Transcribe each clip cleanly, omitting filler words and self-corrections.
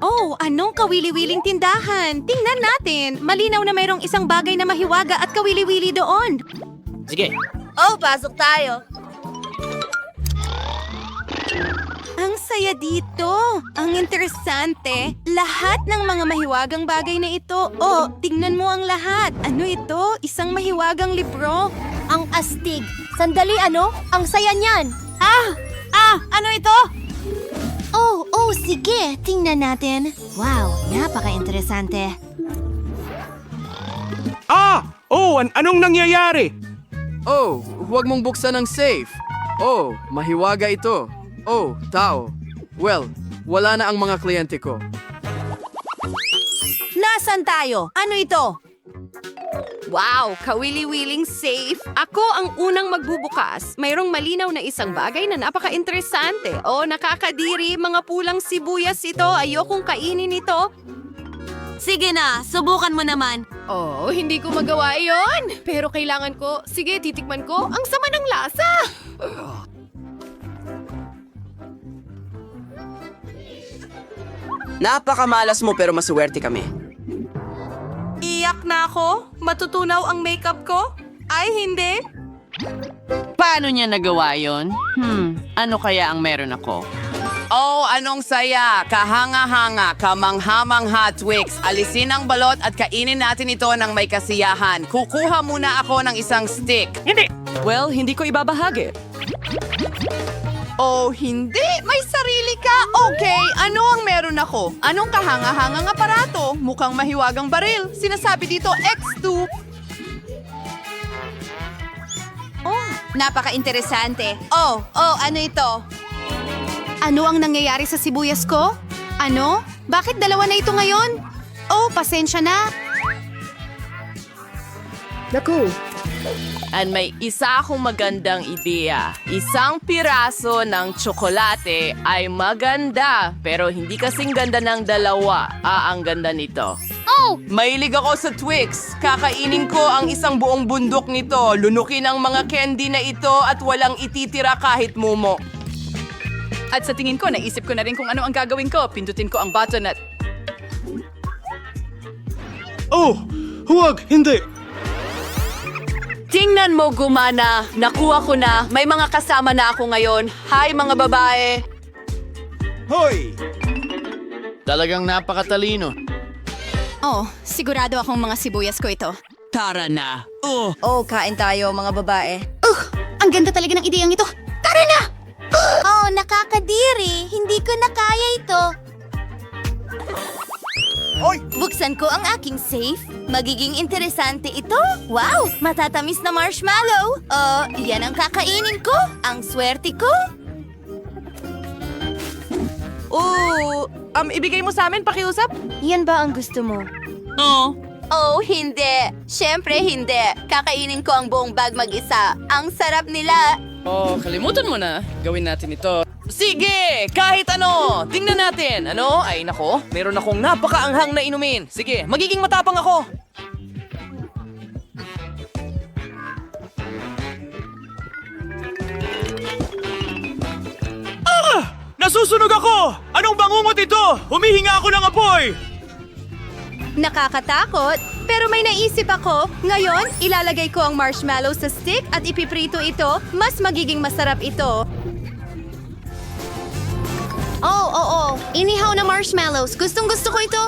Oh, anong kawili-wiling tindahan? Tingnan natin. Malinaw na mayroong isang bagay na mahiwaga at kawili-wili doon. Sige. Oh, pasok tayo. Ang saya dito. Ang interesante. Lahat ng mga mahiwagang bagay na ito. Oh, tingnan mo ang lahat. Ano ito? Isang mahiwagang libro. Ang astig. Sandali, ano? Ang saya niyan. Ano ito? Oh, sige. Tingnan natin. Wow, napaka-interesante. Anong nangyayari? Oh, huwag mong buksan ang safe. Oh, mahiwaga ito. Oh, tao. Well, wala na ang mga kliyente ko. Nasaan tayo? Ano ito? Wow, kawili-wiling safe. Ako ang unang magbubukas. Mayroong malinaw na isang bagay na napaka-interesante. Oh, nakakadiri, mga pulang sibuyas ito. Ayokong kainin ito. Sige na, subukan mo naman. Oh, hindi ko magawa yon. Pero kailangan ko. Sige, titikman ko. Ang sama ng lasa. Napakamalas mo pero maswerte kami. Iyak na ako? Matutunaw ang makeup ko? Ay, hindi. Paano niya nagawa yon? Ano kaya ang meron ako? Oh, anong saya! Kahanga-hanga, kamangha-mangha, Twix. Alisin ang balot at kainin natin ito ng may kasiyahan. Kukuha muna ako ng isang stick. Well, hindi ko ibabahagi. Oh, hindi! May sarili ka! Okay, ano ang meron ako? Anong kahanga-hangang aparato? Mukhang mahiwagang baril. Sinasabi dito X2. Oh, napaka-interesante. Oh, ano ito? Ano ang nangyayari sa sibuyas ko? Ano? Bakit dalawa na ito ngayon? Oh, pasensya na. At may isa akong magandang ideya. Isang piraso ng tsokolate ay maganda, pero hindi kasing ganda ng dalawa. Ang ganda nito. Oh! Mahilig ako sa Twix. Kakainin ko ang isang buong bundok nito. Lunukin ang mga candy na ito at walang ititira kahit mumo. At sa tingin ko, naisip ko na rin kung ano ang gagawin ko. Pindutin ko ang button at... Oh, huwag, hindi. Tingnan mo, gumana. Nakuha ko na. May mga kasama na ako ngayon. Hi, mga babae. Hoy! Talagang napakatalino. Oh, sigurado akong mga sibuyas ko ito. Tara na. Oh, kain tayo, mga babae. Ang ganda talaga ng ideyang ito. Tara na! Oh, nakakadiri. Hindi ko na kaya ito. Buksan ko ang aking safe. Magiging interesante ito. Wow! Matatamis na marshmallow. Oh, yan ang kakainin ko. Ang swerte ko. Ibigay mo sa amin, pakiusap? Yan ba ang gusto mo? Oo. Oh, hindi. Siyempre hindi. Kakainin ko ang buong bag mag-isa. Ang sarap nila. Oh, kalimutan mo na. Gawin natin ito. Sige, kahit ano. Tingnan natin. Ano? Ay, nako. Meron akong napakaanghang na inumin. Sige, magiging matapang ako. Nasusunog ako! Anong bangungot ito? Humihinga ako ng apoy! Nakakatakot, pero may naisip ako. Ngayon, ilalagay ko ang marshmallow sa stick at ipiprito ito. Mas magiging masarap ito. Oh. Inihaw na marshmallows. Gustong-gusto ko ito.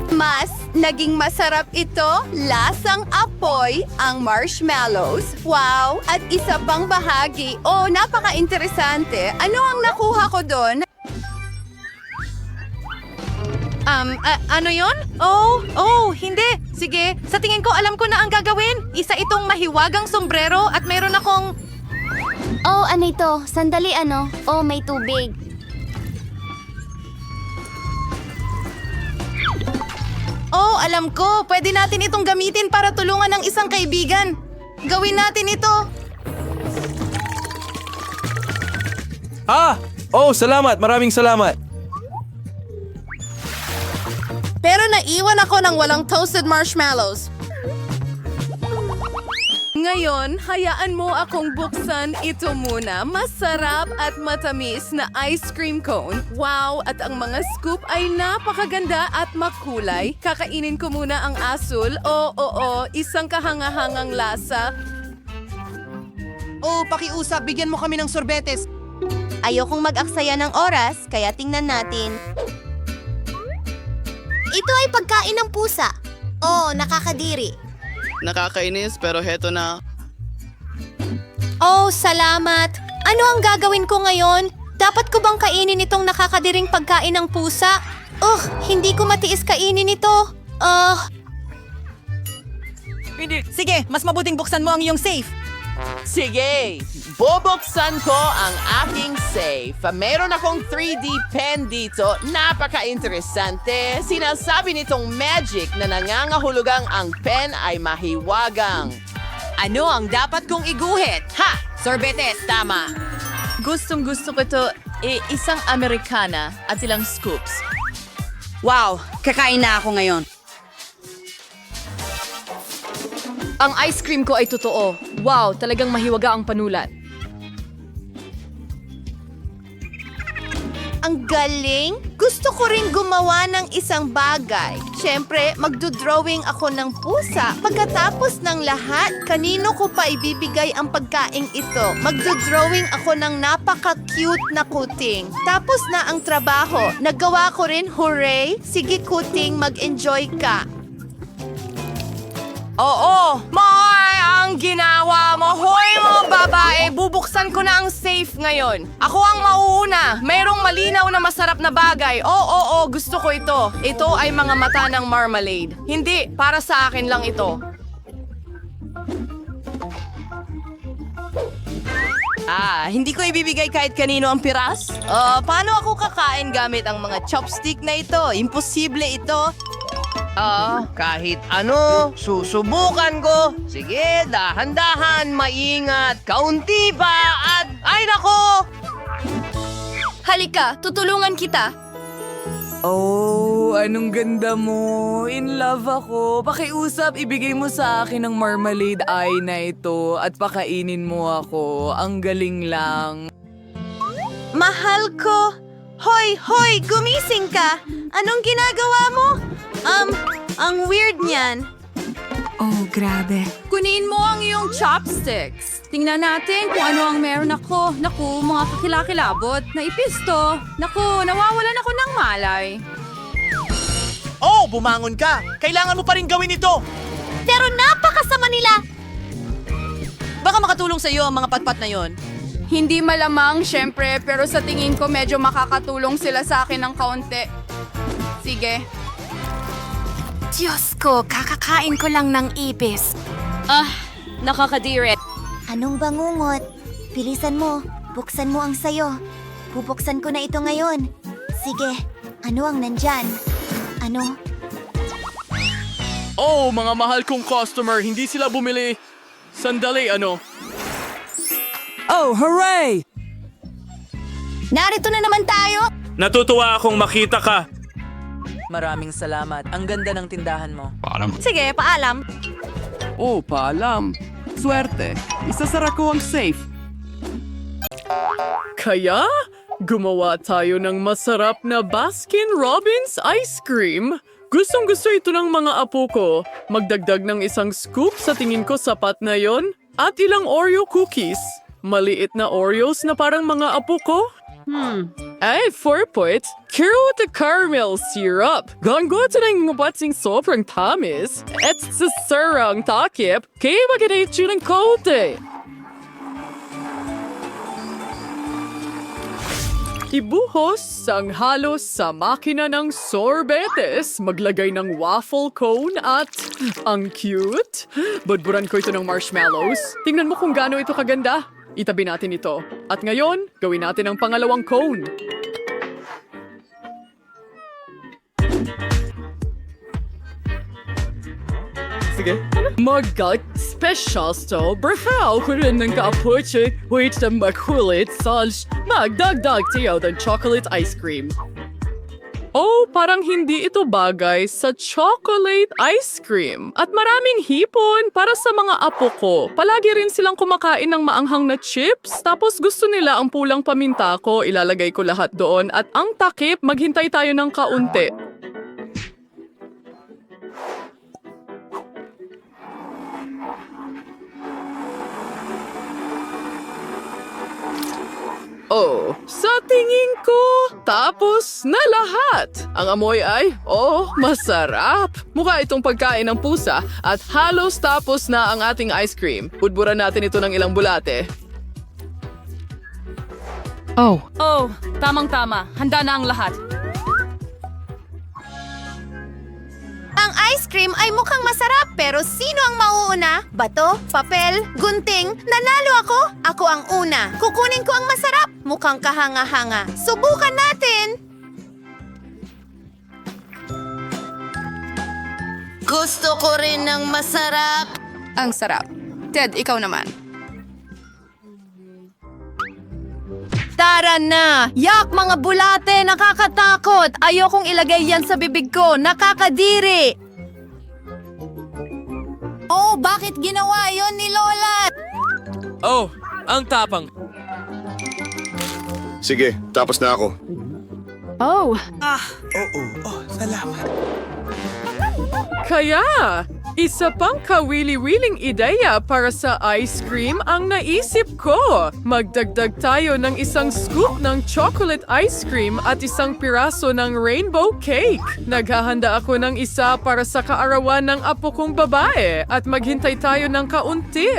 Mas naging masarap ito, lasang apoy ang marshmallows. Wow! At isa pang bahagi. Oh, napaka-interesante. Ano ang nakuha ko doon? Ano yon? Oh, hindi. Sige, sa tingin ko alam ko na ang gagawin. Isa itong mahiwagang sombrero at meron akong... Oh, ano ito? Sandali, ano? Oh, may tubig. Oh, alam ko. Pwede natin itong gamitin para tulungan ng isang kaibigan. Gawin natin ito. Salamat. Maraming salamat. Pero naiwan ako ng walang toasted marshmallows. Ngayon, hayaan mo akong buksan ito muna. Masarap at matamis na ice cream cone. Wow! At ang mga scoop ay napakaganda at makulay. Kakainin ko muna ang asul. Oo, isang kahangahangang lasa. Oh, pakiusap, bigyan mo kami ng sorbetes. Ayokong mag-aksaya ng oras, kaya tingnan natin. Ito ay pagkain ng pusa. Oh, nakakadiri. Nakakainis pero heto na. Oh, salamat. Ano ang gagawin ko ngayon? Dapat ko bang kainin itong nakakadiring pagkain ng pusa? Hindi ko matiis kainin ito. Sige, mas mabuting buksan mo ang iyong safe. Sige, bubuksan ko ang aking safe. Meron akong 3D pen dito. Napaka-interesante. Sinasabi nitong magic na nangangahulugang ang pen ay mahiwagang. Ano ang dapat kong iguhit? Ha! Sorbetes, tama. Gustong-gusto ko ito. Isang Americana at ilang scoops. Wow! Kakain na ako ngayon. Ang ice cream ko ay totoo. Wow, talagang mahiwaga ang panulat. Ang galing! Gusto ko rin gumawa ng isang bagay. Siyempre, magdodrawing ako ng pusa. Pagkatapos ng lahat, kanino ko pa ibibigay ang pagkaing ito? Magdodrawing ako ng napaka-cute na kuting. Tapos na ang trabaho. Nagawa ko rin, hooray! Sige kuting, mag-enjoy ka. Oo! May ang ginawa mo! Hoy mo, babae! Bubuksan ko na ang safe ngayon. Ako ang mauuna. Mayroong malinaw na masarap na bagay. Oo, gusto ko ito. Ito ay mga mata ng marmalade. Hindi, para sa akin lang ito. Hindi ko ibibigay kahit kanino ang piras? Paano ako kakain gamit ang mga chopstick na ito? Imposible ito. Kahit ano, susubukan ko. Sige, dahan-dahan, maingat, kaunti pa at... Ay, nako! Halika, tutulungan kita. Oh, anong ganda mo. In love ako. Pakiusap, ibigay mo sa akin ang marmalade eye na ito at pakainin mo ako. Ang galing lang. Mahal ko. Hoy, gumising ka. Anong ginagawa mo? Ang weird niyan. Oh, grabe. Kunin mo ang iyong chopsticks. Tingnan natin kung ano ang meron ako. Naku, mga kakilakilabot. Naipisto. Naku, nawawalan ako ng malay. Oh, bumangon ka! Kailangan mo pa rin gawin ito! Pero napakasama nila. Baka makatulong sa iyo ang mga patpat na yon. Hindi malamang, syempre, pero sa tingin ko medyo makakatulong sila sa akin ng kaunti. Sige. Diyos ko, kakakain ko lang ng ipis. Nakakadiri. Anong bangungot? Bilisan mo. Buksan mo ang sayo. Bubuksan ko na ito ngayon. Sige, ano ang nandyan? Ano? Oh, mga mahal kong customer, hindi sila bumili. Sandali, ano? Oh, hooray! Narito na naman tayo! Natutuwa akong makita ka. Maraming salamat. Ang ganda ng tindahan mo. Sige, paalam. Oh, paalam. Swerte. Isasara ko ang safe. Kaya, gumawa tayo ng masarap na Baskin-Robbins ice cream. Gustong-gusto ito ng mga apo ko. Magdagdag ng isang scoop, sa tingin ko sapat na yon. At ilang Oreo cookies. Maliit na Oreos na parang mga apo ko. Ay, 4 points. Cure with the caramel syrup. Ganggoto ng mga batsing sobrang tamis. At sa sarang takip, kaya mag-inait yun ng kaunti. Ibuhos ang halos sa makina ng sorbetes. Maglagay ng waffle cone at ang cute. Budburan ko ito ng marshmallows. Tingnan mo kung gaano ito kaganda. Itabi natin ito. At ngayon, gawin natin ang pangalawang cone. Sige. Mag-gut special style. Brahaw ko rin ng kapuche. Wait na makulit salj. Magdagdag tayo ng chocolate ice cream. Oh, parang hindi ito bagay sa chocolate ice cream. At maraming hipon para sa mga apo ko. Palagi rin silang kumakain ng maanghang na chips. Tapos gusto nila ang pulang paminta ko. Ilalagay ko lahat doon. At ang takip, maghintay tayo ng kaunti. Oh, sa tingin ko, tapos na lahat. Ang amoy ay, masarap. Mukha itong pagkain ng pusa at halos tapos na ang ating ice cream. Budburan natin ito ng ilang bulate. Oh, tamang-tama. Handa na ang lahat. Ang ice cream ay mukhang masarap, pero sino ang mauuna? Bato? Papel? Gunting? Nanalo ako? Ako ang una. Kukunin ko ang masarap. Mukhang kahanga-hanga. Subukan natin! Gusto ko rin ng masarap. Ang sarap. Ted, ikaw naman. Tara na! Yak, mga bulate! Nakakatakot! Ayokong ilagay yan sa bibig ko! Nakakadiri! Oh, bakit ginawa yon ni Lola? Oh, ang tapang. Sige, tapos na ako. Kaya, isa pang kawili-wiling ideya para sa ice cream ang naisip ko. Magdagdag tayo ng isang scoop ng chocolate ice cream at isang piraso ng rainbow cake. Naghahanda ako ng isa para sa kaarawan ng apo kong babae at maghintay tayo ng kaunti.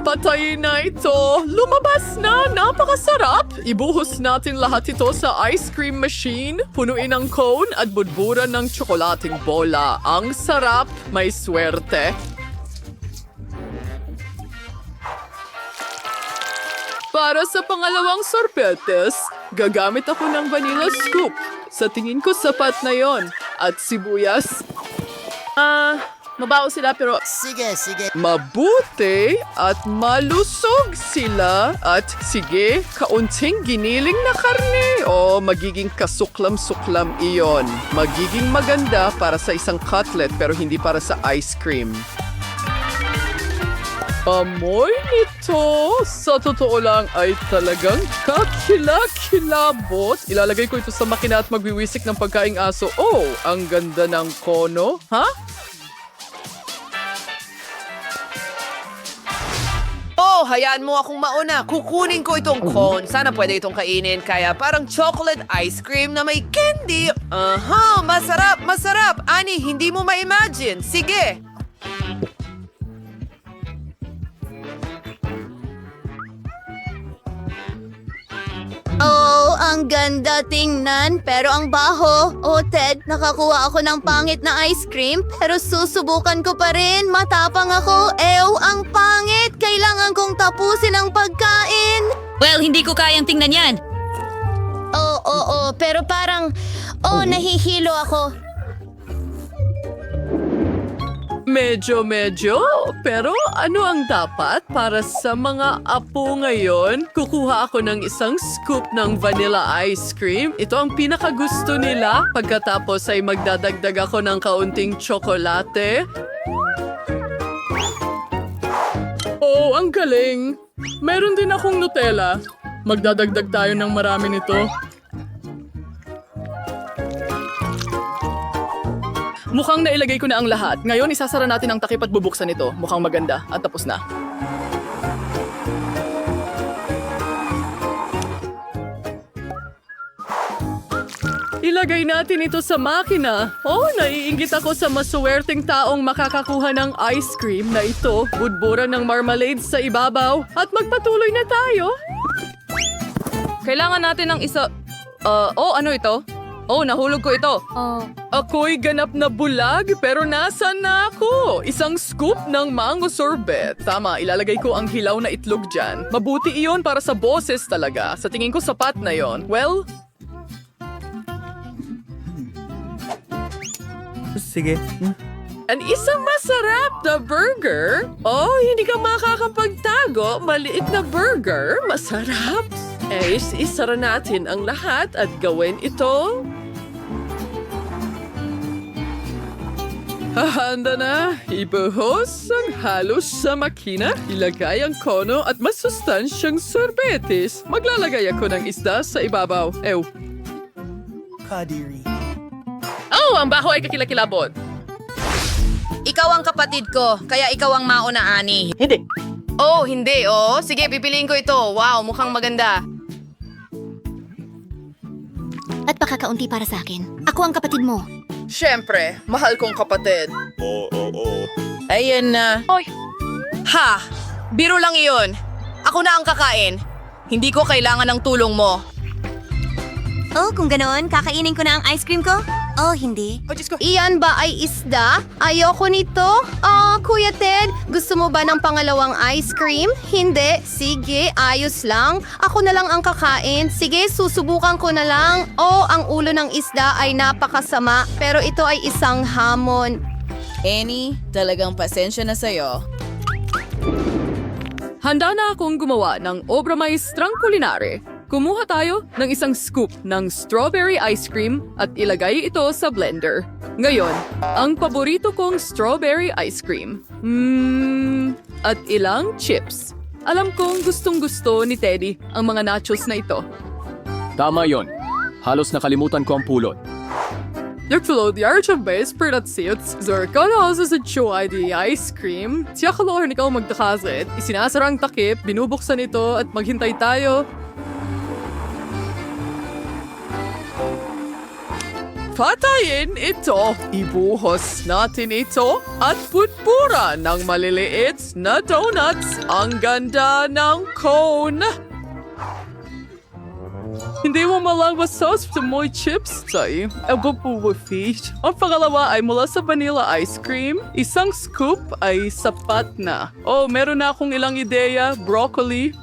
Patayin na ito! Lumabas na! Napakasarap! Ibuhos natin lahat ito sa ice cream machine, punuin ang cone at budburan ng tsokolating bola. Ang sarap! May swerte! Para sa pangalawang sorbetes, gagamit ako ng vanilla scoop. Sa tingin ko sapat na yon. At sibuyas. Mabaho sila pero Sige. mabuti at malusog sila at sige, kaunting giniling na karne o magiging kasuklam-suklam iyon. Magiging maganda para sa isang cutlet pero hindi para sa ice cream. Amoy nito, sa totoo lang ay talagang kakilakilabot. Ilalagay ko ito sa makina at magwiwisik ng pagkaing aso. Oh, ang ganda ng kono. Ha? Oh, hayaan mo akong mauna. Kukunin ko itong cone. Sana pwede itong kainin. Kaya parang chocolate ice cream na may candy. Aha, masarap, masarap. Ani, hindi mo ma-imagine. Sige. Oh, ang ganda tingnan, pero ang baho. Oh, Ted, nakakuha ako ng pangit na ice cream, pero susubukan ko pa rin. Matapang ako. Ang pangit. Kailangan kong tapusin ang pagkain. Well, hindi ko kayang tingnan yan. Oo, pero parang, nahihilo ako. Medyo, pero ano ang dapat para sa mga apo ngayon? Kukuha ako ng isang scoop ng vanilla ice cream. Ito ang pinakagusto nila. Pagkatapos ay magdadagdag ako ng kaunting tsokolate. Oh, ang galing! Meron din akong Nutella. Magdadagdag tayo ng marami nito. Mukhang nailagay ko na ang lahat. Ngayon, isasara natin ang takip at bubuksan ito. Mukhang maganda. At tapos na. Ilagay natin ito sa makina. Oh, naiinggit ako sa masuwerteng taong makakakuha ng ice cream na ito. Budburan ng marmalade sa ibabaw. At magpatuloy na tayo. Kailangan natin ng isa... ano ito? Oh, nahulog ko ito. Ako'y ganap na bulag pero nasaan na ako? Isang scoop ng mango sorbet. Tama, ilalagay ko ang hilaw na itlog dyan. Mabuti iyon para sa boses talaga. Sa tingin ko sapat na yon. Well... Sige. Ang isang masarap na burger? Oh, hindi ka makakapagtago. Maliit na burger. Masarap. Isara natin ang lahat at gawin ito. Hahanda na. Ibuhos ang halos sa makina. Ilagay ang kono at masustansyang sorbetes. Maglalagay ako ng isda sa ibabaw. Oh, ang baho ay kakilakilabot. Ikaw ang kapatid ko, kaya ikaw ang mauna, Ani. Oh, hindi. Oh, sige, pipiliin ko ito. Wow, mukhang maganda. At pakakaunti para sa akin. Ako ang kapatid mo. Siyempre, mahal kong kapatid. Ayan na. Ha! Biro lang iyon. Ako na ang kakain. Hindi ko kailangan ng tulong mo. Oh, kung ganoon, kakainin ko na ang ice cream ko? Oh, hindi. Iyan ba ay isda? Ayoko nito. Kuya Ted, gusto mo ba ng pangalawang ice cream? Hindi. Sige, ayos lang. Ako na lang ang kakain. Sige, susubukan ko na lang. Ang ulo ng isda ay napakasama, pero ito ay isang hamon. Annie, talagang pasensya na sa'yo. Handa na akong gumawa ng obra maestrang kulinare. Kumuha tayo ng isang scoop ng strawberry ice cream at ilagay ito sa blender. Ngayon, ang paborito kong strawberry ice cream. At ilang chips. Alam kong gustong-gusto ni Teddy ang mga nachos na ito. Tama yon. Halos nakalimutan ko ang pulot. Yakfalo, diğer çabayız pırtatsiyot. Zorkano sa choy di ice cream. Tiyakalor ni ikaw magtakazit. Isinasara ang takip, binubuksan ito at maghintay tayo. Patayin ito. Ibuhos natin ito at putpura ng maliliit na donuts. Ang ganda ng cone. Hindi mo malabas sauce sa moy chips tayo. Fish. Ang pangalawa ay mula sa vanilla ice cream. Isang scoop ay sapat na. Meron na akong ilang ideya. Broccoli.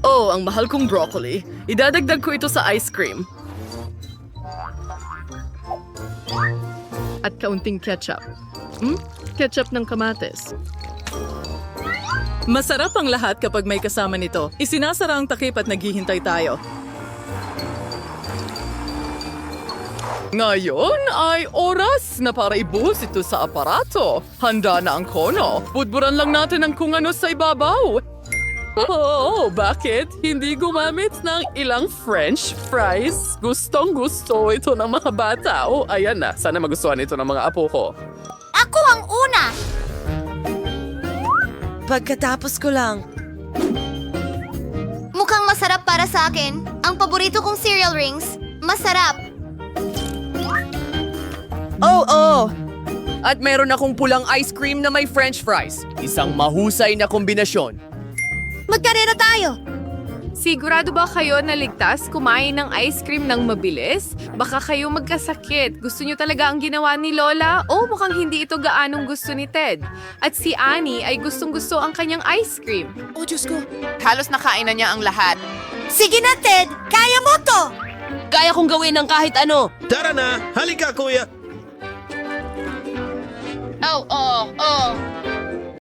Ang mahal kong broccoli. Idadagdag ko ito sa ice cream. At kaunting ketchup. Ketchup ng kamates. Masarap ang lahat kapag may kasama nito. Isinasara ang takip at naghihintay tayo. Ngayon ay oras na para ibuhos ito sa aparato. Handa na ang kono. Budburan lang natin ang kung ano sa ibabaw. Bakit? Hindi gumamit ng ilang French fries? Gustong-gusto ito ng mga bata. Ayan na. Sana magustuhan ito ng mga apo ko. Ako ang una! Pagkatapos ko lang. Mukhang masarap para sa akin. Ang paborito kong cereal rings. Masarap. At meron akong pulang ice cream na may French fries. Isang mahusay na kombinasyon. Magkarera tayo! Sigurado ba kayo na ligtas kumain ng ice cream ng mabilis? Baka kayo magkasakit. Gusto nyo talaga ang ginawa ni Lola? Mukhang hindi ito gaanong gusto ni Ted. At si Annie ay gustong-gusto ang kanyang ice cream. Halos nakain na niya ang lahat. Sige na, Ted! Kaya mo to! Kaya kong gawin ng kahit ano. Tara na! Halika, kuya!